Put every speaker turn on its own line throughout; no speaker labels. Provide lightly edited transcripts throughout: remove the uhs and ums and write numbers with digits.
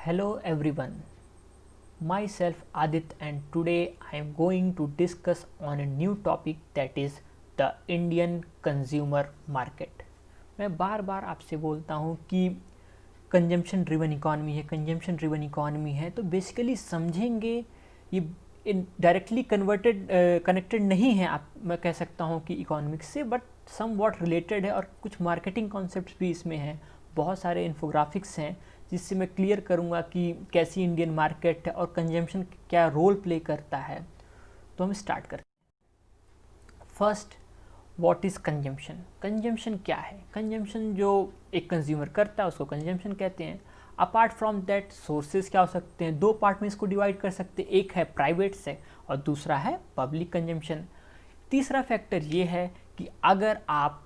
Hello everyone, myself Adit and today I am going to discuss on a new topic that is the Indian consumer market. मैं बार बार आपसे बोलता हूँ कि consumption driven economy है तो basically समझेंगे ये डायरेक्टली कनेक्टेड नहीं है आप मैं कह सकता हूँ कि इकोनॉमिक्स से बट सम वॉट रिलेटेड है और कुछ मार्केटिंग कॉन्सेप्ट्स भी इसमें हैं। बहुत सारे इन्फोग्राफिक्स हैं जिससे मैं क्लियर करूँगा कि कैसी इंडियन मार्केट है और कंजम्पशन क्या रोल प्ले करता है। तो हम स्टार्ट करते हैं। First, what is consumption? Consumption क्या है? कंजम्पशन जो एक कंज्यूमर करता है उसको कंजम्पशन कहते हैं। अपार्ट फ्रॉम दैट सोर्सेज क्या हो सकते हैं? दो पार्ट में इसको डिवाइड कर सकते हैं, एक है प्राइवेट से और दूसरा है पब्लिक कंजम्पशन। तीसरा फैक्टर ये है कि अगर आप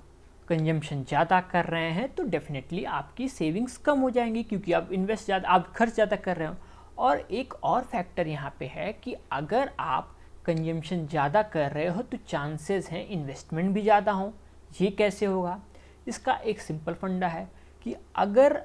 कंजम्पशन ज़्यादा कर रहे हैं तो डेफिनेटली आपकी सेविंग्स कम हो जाएंगी क्योंकि आप खर्च ज़्यादा कर रहे हो। और एक और फैक्टर यहाँ पे है कि अगर आप कंजम्पशन ज़्यादा कर रहे हो तो चांसेस हैं इन्वेस्टमेंट भी ज़्यादा हो। ये कैसे होगा? इसका एक सिंपल फंडा है कि अगर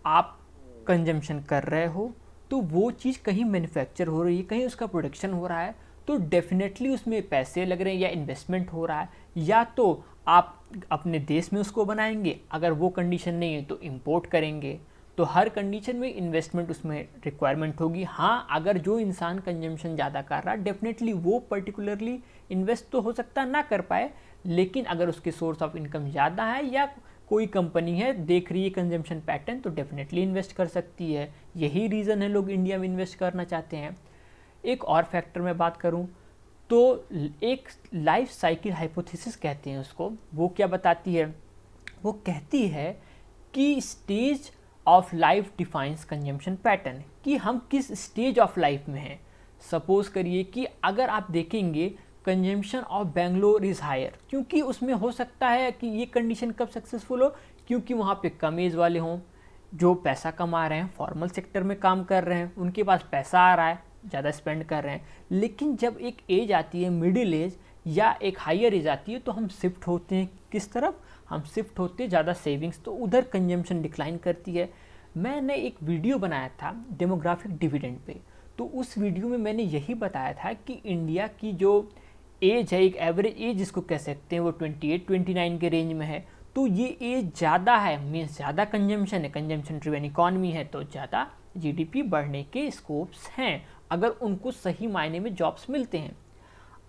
आप कंजम्पशन कर रहे हो तो वो चीज़ कहीं मैन्युफैक्चर हो रही है, कहीं उसका प्रोडक्शन हो रहा है तो डेफिनेटली उसमें पैसे लग रहे हैं या इन्वेस्टमेंट हो रहा है, या तो आप अपने देश में उसको बनाएंगे, अगर वो कंडीशन नहीं है तो इंपोर्ट करेंगे। तो हर कंडीशन में इन्वेस्टमेंट उसमें रिक्वायरमेंट होगी। हाँ, अगर जो इंसान कंजम्पशन ज़्यादा कर रहा है डेफिनेटली वो पर्टिकुलरली इन्वेस्ट तो हो सकता ना कर पाए, लेकिन अगर उसके सोर्स ऑफ इनकम ज़्यादा है या कोई कंपनी है देख रही है कंजम्पशन पैटर्न तो डेफिनेटली इन्वेस्ट कर सकती है। यही रीज़न है लोग इंडिया में इन्वेस्ट करना चाहते हैं। एक और फैक्टर में बात करूं तो एक लाइफ साइकिल हाइपोथेसिस कहते हैं उसको। वो क्या बताती है? वो कहती है कि stage of life defines consumption pattern, कि हम किस स्टेज ऑफ लाइफ में हैं। सपोज करिए कि अगर आप देखेंगे consumption of Bangalore is higher, क्योंकि उसमें हो सकता है कि ये कंडीशन कब सक्सेसफुल हो, क्योंकि वहाँ पे कम एज वाले हों जो पैसा कमा रहे हैं, फॉर्मल सेक्टर में काम कर रहे हैं, उनके पास पैसा आ रहा है, ज़्यादा स्पेंड कर रहे हैं। लेकिन जब एक एज आती है मिडिल एज या एक हायर एज आती है तो हम शिफ्ट होते हैं किस तरफ? हम शिफ्ट होते हैं ज़्यादा सेविंग्स, तो उधर कंजम्पशन डिक्लाइन करती है। मैंने एक वीडियो बनाया था डेमोग्राफिक डिविडेंड पे, तो उस वीडियो में मैंने यही बताया था कि इंडिया की जो एज है, एक एवरेज एज जिसको कह सकते हैं, वो 28-29 के रेंज में है। तो ये एज ज़्यादा है, मीन्स ज़्यादा कंजम्पशन है, कंजम्पशन ड्रिवन इकॉनमी है तो ज़्यादा जीडीपी बढ़ने के स्कोप्स हैं अगर उनको सही मायने में जॉब्स मिलते हैं।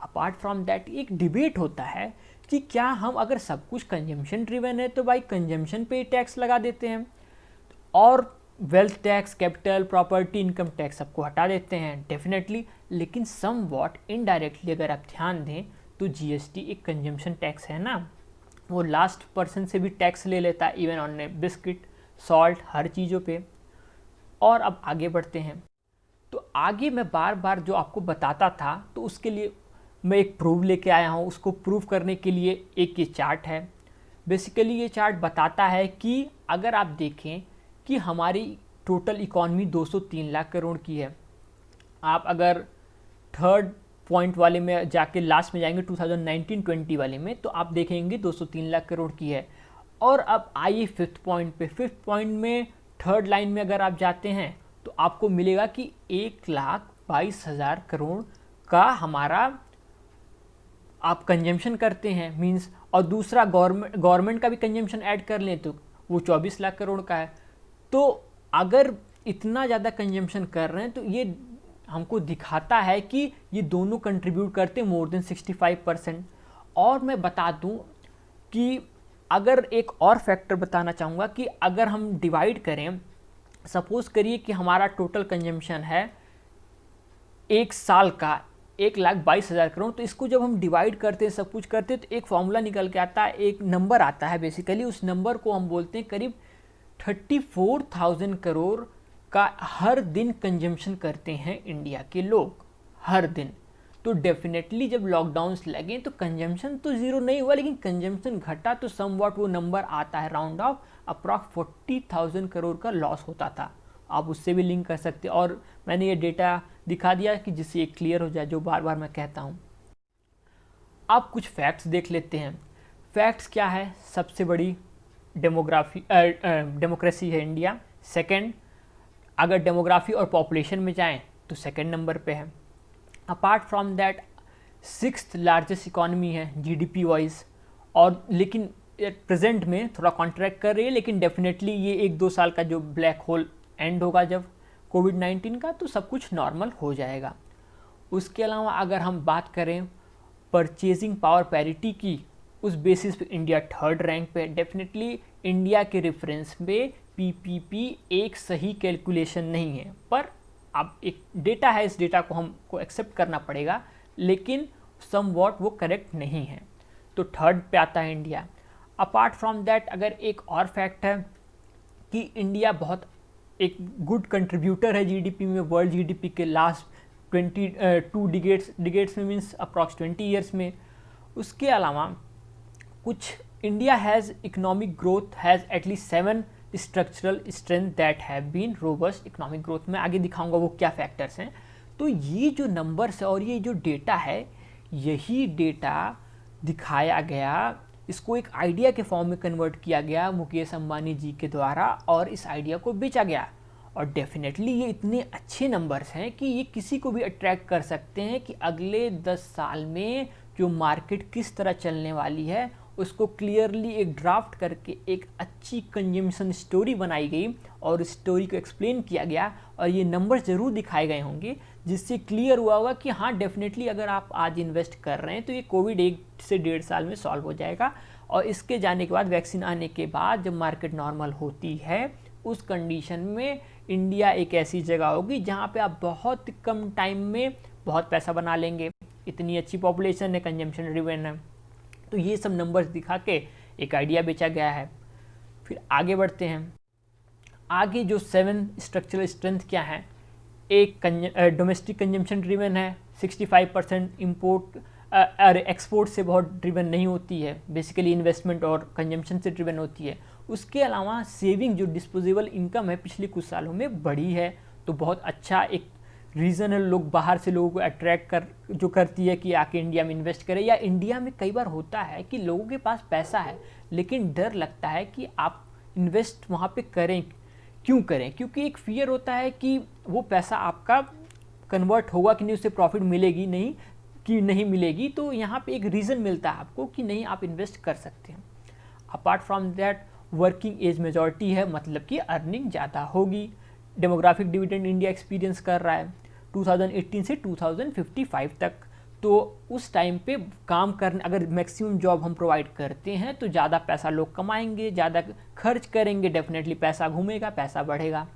अपार्ट फ्रॉम दैट एक डिबेट होता है कि क्या हम अगर सब कुछ कंजम्पशन ड्रिवन है तो भाई कंजम्पशन पे टैक्स लगा देते हैं और wealth tax, capital, property, income tax सबको हटा देते हैं डेफिनेटली। लेकिन सम वॉट इनडायरेक्टली अगर आप ध्यान दें तो जीएसटी एक कंजम्पशन टैक्स है ना, वो लास्ट पर्सन से भी टैक्स ले लेता है, इवन ऑन बिस्किट, सॉल्ट, हर चीज़ों पे। और अब आगे बढ़ते हैं तो आगे मैं बार बार जो आपको बताता था तो उसके लिए मैं एक प्रूफ लेके आया हूँ। उसको प्रूफ करने के लिए एक ये चार्ट है। बेसिकली ये चार्ट बताता है कि अगर आप देखें कि हमारी टोटल इकॉनमी 203 लाख करोड़ की है। आप अगर थर्ड पॉइंट वाले में जाके लास्ट में जाएंगे 2019-20 वाले में तो आप देखेंगे 203 लाख करोड़ की है। और अब आइए फिफ्थ पॉइंट पे। फिफ्थ पॉइंट में थर्ड लाइन में अगर आप जाते हैं तो आपको मिलेगा कि 1,22,000 करोड़ का हमारा आप कंजम्पशन करते हैं मींस, और दूसरा गवर्नमेंट का भी कंजम्पशन ऐड कर लें तो वो 24 लाख करोड़ का है। तो अगर इतना ज़्यादा कंजम्पशन कर रहे हैं तो ये हमको दिखाता है कि ये दोनों कंट्रीब्यूट करते हैं मोर देन 65%। और मैं बता दूं कि अगर एक और फैक्टर बताना चाहूँगा कि अगर हम डिवाइड करें, सपोज करिए कि हमारा टोटल कंजम्पशन है एक साल का 1,22,000 करोड़, तो इसको जब हम डिवाइड करते हैं, सब कुछ करते हैं तो एक फॉर्मूला निकल के आता है, एक नंबर आता है। बेसिकली उस नंबर को हम बोलते हैं करीब 34,000 करोड़ का हर दिन कंजम्पशन करते हैं इंडिया के लोग, हर दिन। तो डेफिनेटली जब लॉकडाउन्स लगे तो कंजम्पशन तो ज़ीरो नहीं हुआ लेकिन कंजम्पशन घटा तो समवॉट वो नंबर आता है राउंड ऑफ अप्रॉक्स 40,000 करोड़ का लॉस होता था। आप उससे भी लिंक कर सकते हैं और मैंने ये डेटा दिखा दिया कि जिससे ये क्लियर हो जाए जो बार बार मैं कहता हूँ। आप कुछ फैक्ट्स देख लेते हैं। फैक्ट्स क्या है? सबसे बड़ी डेमोक्रेसी है इंडिया। सेकंड, अगर डेमोग्राफी और पॉपुलेशन में जाएं तो सेकंड नंबर पे है। Apart from that sixth largest economy है जीडीपी वाइज, और लेकिन प्रेजेंट में थोड़ा कॉन्ट्रैक्ट कर रही है, लेकिन डेफिनेटली ये 1-2 साल का जो ब्लैक होल एंड होगा जब कोविड-19 का, तो सब कुछ नॉर्मल हो जाएगा। उसके अलावा अगर हम बात करें परचेजिंग पावर पैरिटी की, उस बेसिस पे इंडिया थर्ड रैंक पे। डेफिनेटली इंडिया के रेफरेंस में पीपीपी एक सही कैलकुलेशन नहीं है, पर अब एक डेटा है, इस डेटा को हमको एक्सेप्ट करना पड़ेगा, लेकिन सम वॉट वो करेक्ट नहीं है, तो थर्ड पे आता है इंडिया। अपार्ट फ्रॉम दैट अगर एक और फैक्ट है कि इंडिया बहुत एक गुड कंट्रीब्यूटर है जीडीपी में, वर्ल्ड जीडीपी के लास्ट 22 डिगेट्स में, मीन्स अप्रॉक्स 20 ईयर्स में। उसके अलावा कुछ India has economic growth has at least 7 structural strength that have been robust economic growth. में आगे दिखाऊंगा वो क्या फैक्टर्स हैं। तो ये जो नंबर्स है और ये जो डेटा है, यही डेटा दिखाया गया, इसको एक आइडिया के फॉर्म में कन्वर्ट किया गया मुकेश अंबानी जी के द्वारा, और इस आइडिया को बेचा गया। और डेफिनेटली ये इतने अच्छे नंबर्स हैं कि ये किसी को भी अट्रैक्ट कर सकते हैं कि अगले 10 साल में जो मार्केट किस तरह चलने वाली है, उसको क्लियरली एक ड्राफ्ट करके एक अच्छी कंजम्पशन स्टोरी बनाई गई और इस स्टोरी को एक्सप्लेन किया गया, और ये नंबर्स ज़रूर दिखाए गए होंगे, जिससे क्लियर हुआ होगा कि हाँ डेफिनेटली अगर आप आज इन्वेस्ट कर रहे हैं तो ये कोविड 1 से 1.5 साल में सॉल्व हो जाएगा, और इसके जाने के बाद, वैक्सीन आने के बाद जब मार्केट नॉर्मल होती है, उस कंडीशन में इंडिया एक ऐसी जगह होगी जहाँ पे आप बहुत कम टाइम में बहुत पैसा बना लेंगे। इतनी अच्छी पॉपुलेशन है, कंजम्पशन ड्रिवन है। तो ये सब नंबर्स दिखा के एक आइडिया बेचा गया है। फिर आगे बढ़ते हैं। आगे जो 7 स्ट्रक्चरल स्ट्रेंथ क्या है, एक डोमेस्टिक कंजम्पशन ड्रिवन है, 65% इम्पोर्ट एक्सपोर्ट से बहुत ड्रिवन नहीं होती है, बेसिकली इन्वेस्टमेंट और कंजम्पशन से ड्रिवन होती है। उसके अलावा सेविंग जो डिस्पोजेबल इनकम है पिछले कुछ सालों में बढ़ी है, तो बहुत अच्छा एक रीज़न है लोग बाहर से लोगों को अट्रैक्ट जो करती है कि आके इंडिया में इन्वेस्ट करें। या इंडिया में कई बार होता है कि लोगों के पास पैसा है लेकिन डर लगता है कि आप इन्वेस्ट वहाँ पे करें, क्यों करें, क्योंकि एक फियर होता है कि वो पैसा आपका कन्वर्ट होगा कि नहीं, उससे प्रॉफिट मिलेगी नहीं कि नहीं मिलेगी। तो यहाँ पे एक रीज़न मिलता है आपको कि नहीं, आप इन्वेस्ट कर सकते हैं। Apart from that working age majority है, मतलब कि अर्निंग ज़्यादा होगी। डेमोग्राफिक डिविडेंड इंडिया एक्सपीरियंस कर रहा है 2018 से 2055 तक, तो उस टाइम पे काम करने, अगर मैक्सिमम जॉब हम प्रोवाइड करते हैं तो ज़्यादा पैसा लोग कमाएंगे, ज़्यादा खर्च करेंगे, डेफिनेटली पैसा घूमेगा, पैसा बढ़ेगा।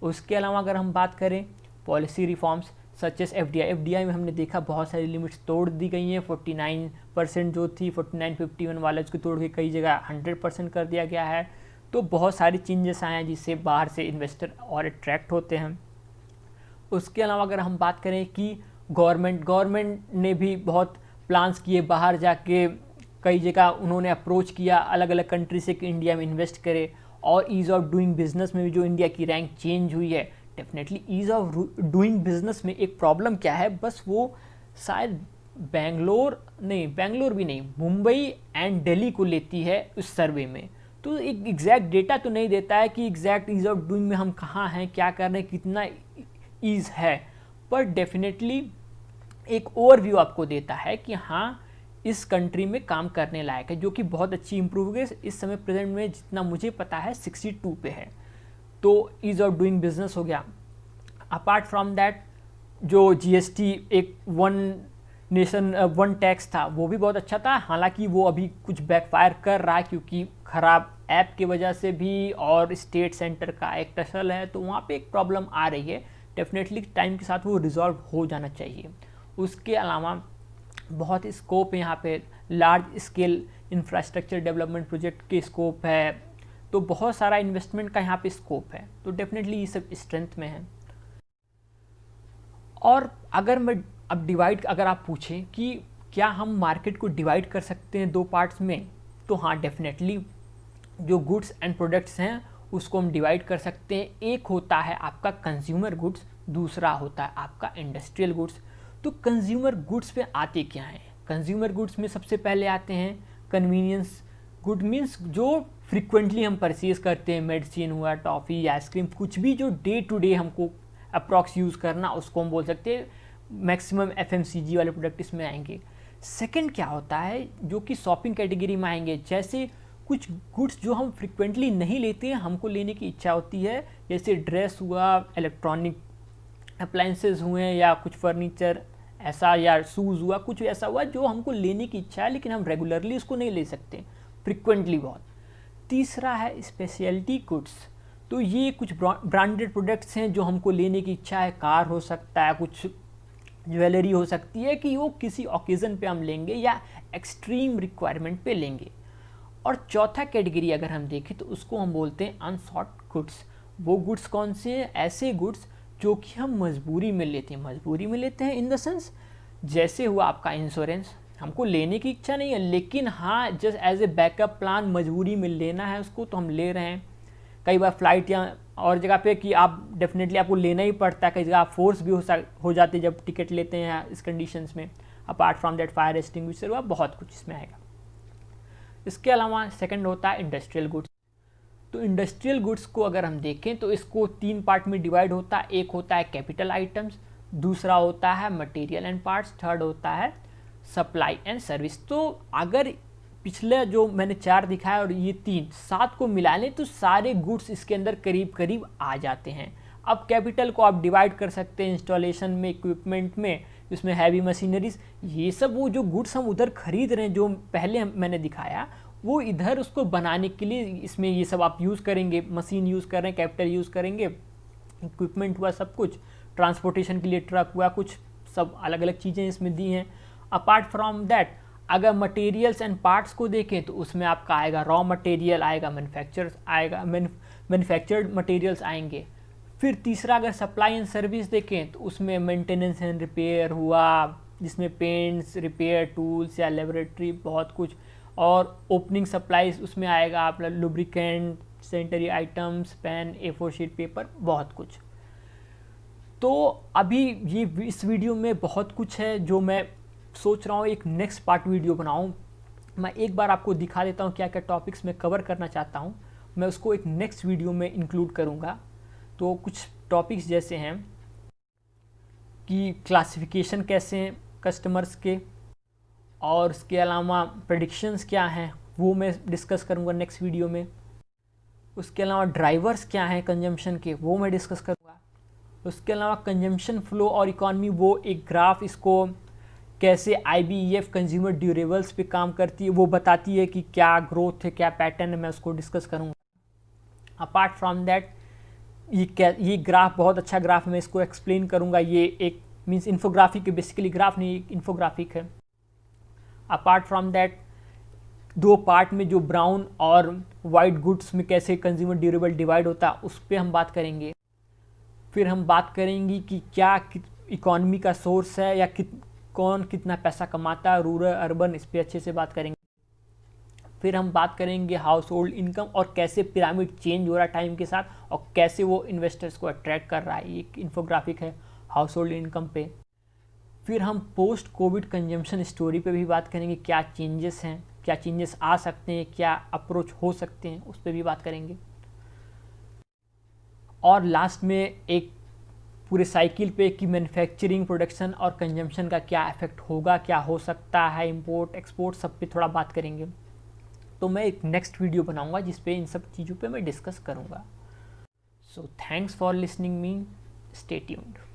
उसके अलावा अगर हम बात करें policy reforms such as FDI में हमने देखा बहुत सारी लिमिट्स तोड़ दी गई हैं। 49% जो थी 49-51 वाला, उसको तोड़ के कई जगह 100% कर दिया गया है। तो बहुत सारी चेंजेस आए हैं जिससे बाहर से इन्वेस्टर और अट्रैक्ट होते हैं। उसके अलावा अगर हम बात करें कि गवर्नमेंट ने भी बहुत प्लान्स किए, बाहर जाके कई जगह उन्होंने अप्रोच किया अलग अलग कंट्री से कि इंडिया में इन्वेस्ट करे, और ईज़ ऑफ डूइंग बिजनेस में भी जो इंडिया की रैंक चेंज हुई है। Definitely ease of doing business में एक प्रॉब्लम क्या है, बस वो शायद बेंगलोर भी नहीं, मुंबई एंड दिल्ली को लेती है उस सर्वे में। तो एक एग्जैक्ट डेटा तो नहीं देता है कि एग्जैक्ट ईज़ ऑफ डूइंग में हम कहाँ हैं, क्या कर रहे हैं, कितना ईज़ है, पर डेफिनेटली एक ओवरव्यू आपको देता है कि हाँ इस कंट्री में काम करने लायक है, जो कि बहुत अच्छी इंप्रूव हो गई। इस समय प्रेजेंट में जितना मुझे पता है 62 पे है, तो ईज़ ऑफ डूइंग बिजनेस हो गया। अपार्ट फ्रॉम दैट जो जीएसटी एक वन नेशन वन टैक्स था, वो भी बहुत अच्छा था। हालांकि वो अभी कुछ बैकफायर कर रहा है क्योंकि ख़राब ऐप की वजह से भी, और स्टेट सेंटर का एक टसल है, तो वहाँ पे एक प्रॉब्लम आ रही है। डेफिनेटली टाइम के साथ वो रिजॉल्व हो जाना चाहिए। उसके अलावा बहुत स्कोप है यहाँ पे, large scale infrastructure development project के स्कोप है, तो बहुत सारा इन्वेस्टमेंट का यहाँ पे स्कोप है। तो डेफिनेटली ये सब स्ट्रेंथ में है। और अगर मैं अब अगर आप पूछें कि क्या हम मार्केट को डिवाइड कर सकते हैं 2 पार्ट्स में, तो हाँ डेफिनेटली जो गुड्स एंड प्रोडक्ट्स हैं उसको हम डिवाइड कर सकते हैं। एक होता है आपका कंज्यूमर गुड्स, दूसरा होता है आपका इंडस्ट्रियल गुड्स। तो कंज्यूमर गुड्स पे आते क्या हैं? कंज्यूमर गुड्स में सबसे पहले आते हैं कन्वीनियंस गुड, मीन्स जो फ्रिक्वेंटली हम परचेज करते हैं, मेडिसिन हुआ, टॉफ़ी, आइसक्रीम, कुछ भी जो डे टू डे हमको अप्रॉक्स यूज़ करना, उसको हम बोल सकते हैं मैक्सिमम FMCG वाले प्रोडक्ट इसमें आएंगे। सेकंड क्या होता है, जो कि शॉपिंग कैटेगरी में आएंगे, जैसे कुछ गुड्स जो हम फ्रिक्वेंटली नहीं लेते हैं, हमको लेने की इच्छा होती है, जैसे ड्रेस हुआ, इलेक्ट्रॉनिक अप्लाइंसेस हुए, या कुछ फर्नीचर ऐसा, या शूज़ हुआ, कुछ ऐसा हुआ जो हमको लेने की इच्छा है लेकिन हम रेगुलरली उसको नहीं ले सकते, फ्रिक्वेंटली बहुत। तीसरा है स्पेशलिटी गुड्स। तो ये कुछ ब्रांडेड प्रोडक्ट्स हैं जो हमको लेने की इच्छा है, कार हो सकता है, कुछ ज्वेलरी हो सकती है, कि वो किसी ओकेज़न पे हम लेंगे या एक्सट्रीम रिक्वायरमेंट पे लेंगे। और चौथा कैटेगरी अगर हम देखें तो उसको हम बोलते हैं अनसॉट गुड्स। वो गुड्स कौन से हैं? ऐसे गुड्स जो कि हम मजबूरी में लेते हैं। मजबूरी में लेते हैं इन द सेंस, जैसे हुआ आपका इंश्योरेंस, हमको लेने की इच्छा नहीं है लेकिन हाँ just as a backup plan मजबूरी में लेना है उसको, तो हम ले रहे हैं। कई बार फ्लाइट या और जगह पे कि आप डेफिनेटली आपको लेना ही पड़ता है, कई जगह आप फोर्स भी हो जाते हैं जब टिकट लेते हैं इस कंडीशंस में। Apart from that fire extinguisher हुआ, बहुत कुछ इसमें आएगा। इसके अलावा सेकंड होता है इंडस्ट्रियल गुड्स। तो इंडस्ट्रियल गुड्स को अगर हम देखें तो इसको 3 पार्ट में डिवाइड होता है। एक होता है कैपिटल आइटम्स, दूसरा होता है मटेरियल एंड पार्ट्स, थर्ड होता है सप्लाई एंड सर्विस। तो अगर पिछले जो मैंने 4 दिखाया और ये 3 7 को मिला लें तो सारे गुड्स इसके अंदर करीब करीब आ जाते हैं। अब कैपिटल को आप डिवाइड कर सकते हैं इंस्टॉलेशन में, इक्विपमेंट में, इसमें हैवी मशीनरीज, ये सब वो जो गुड्स हम उधर खरीद रहे हैं जो पहले मैंने दिखाया, वो इधर उसको बनाने के लिए इसमें ये सब आप यूज़ करेंगे। मशीन यूज़ कर रहे हैं, कैपिटल यूज़ करेंगे, इक्विपमेंट हुआ, सब कुछ ट्रांसपोर्टेशन के लिए ट्रक हुआ, कुछ सब अलग अलग चीज़ें इसमें दी हैं। अपार्ट फ्रॉम दैट अगर मटेरियल्स एंड पार्ट्स को देखें तो उसमें आपका आएगा रॉ मटेरियल आएगा, मैन्युफैक्चर्ड मटेरियल्स आएंगे। फिर तीसरा अगर सप्लाई एंड सर्विस देखें तो उसमें मेंटेनेंस एंड रिपेयर हुआ, जिसमें पेंट्स, रिपेयर टूल्स या लेबोरेटरी, बहुत कुछ। और ओपनिंग सप्लाईज उसमें आएगा आपका lubricant, sanitary items, pen, A4 sheet paper, बहुत कुछ। तो अभी ये इस वीडियो में बहुत कुछ है जो मैं सोच रहा हूँ एक नेक्स्ट पार्ट वीडियो बनाऊँ। मैं एक बार आपको दिखा देता हूँ क्या क्या टॉपिक्स मैं कवर करना चाहता हूँ, मैं उसको एक नेक्स्ट वीडियो में इंक्लूड करूँगा। तो कुछ टॉपिक्स जैसे हैं कि क्लासिफिकेशन कैसे हैं कस्टमर्स के, और उसके अलावा प्रेडिक्शंस क्या हैं वो मैं डिस्कस करूँगा नेक्स्ट वीडियो में। उसके अलावा ड्राइवर्स क्या हैं कंजम्पशन के, वो मैं डिस्कस करूँगा। उसके अलावा कंजम्पशन फ्लो और इकॉनमी, वो एक ग्राफ, इसको कैसे IBEF कंज्यूमर ड्यूरेबल्स पे काम करती है, वो बताती है कि क्या ग्रोथ है, क्या पैटर्न है, मैं उसको डिस्कस करूँगा। अपार्ट फ्रॉम दैट ये ग्राफ बहुत अच्छा ग्राफ है, मैं इसको एक्सप्लेन करूँगा। ये एक मीन्स इन्फोग्राफिक है, बेसिकली ग्राफ नहीं, एक इन्फोग्राफिक है। अपार्ट फ्रॉम दैट 2 पार्ट में जो ब्राउन और वाइट गुड्स में कैसे कंज्यूमर ड्यूरेबल डिवाइड होता है उस पर हम बात करेंगे। फिर हम बात करेंगे कि क्या इकॉनमी का सोर्स है या कौन कितना पैसा कमाता है, रूरल अर्बन, इस पर अच्छे से बात करेंगे। फिर हम बात करेंगे हाउस होल्ड इनकम और कैसे पिरामिड चेंज हो रहा है टाइम के साथ और कैसे वो इन्वेस्टर्स को अट्रैक्ट कर रहा है, एक इन्फोग्राफिक है हाउस होल्ड इनकम पे। फिर हम पोस्ट कोविड कंजम्पशन स्टोरी पे भी बात करेंगे, क्या चेंजेस हैं, क्या चेंजेस आ सकते हैं, क्या अप्रोच हो सकते हैं, उस पर भी बात करेंगे। और लास्ट में एक पूरे साइकिल पे कि मैन्युफैक्चरिंग, प्रोडक्शन और कंजम्पशन का क्या इफेक्ट होगा, क्या हो सकता है, इंपोर्ट एक्सपोर्ट, सब पे थोड़ा बात करेंगे। तो मैं एक नेक्स्ट वीडियो बनाऊंगा जिस पे इन सब चीज़ों पे मैं डिस्कस करूंगा। So thanks for listening me, stay tuned.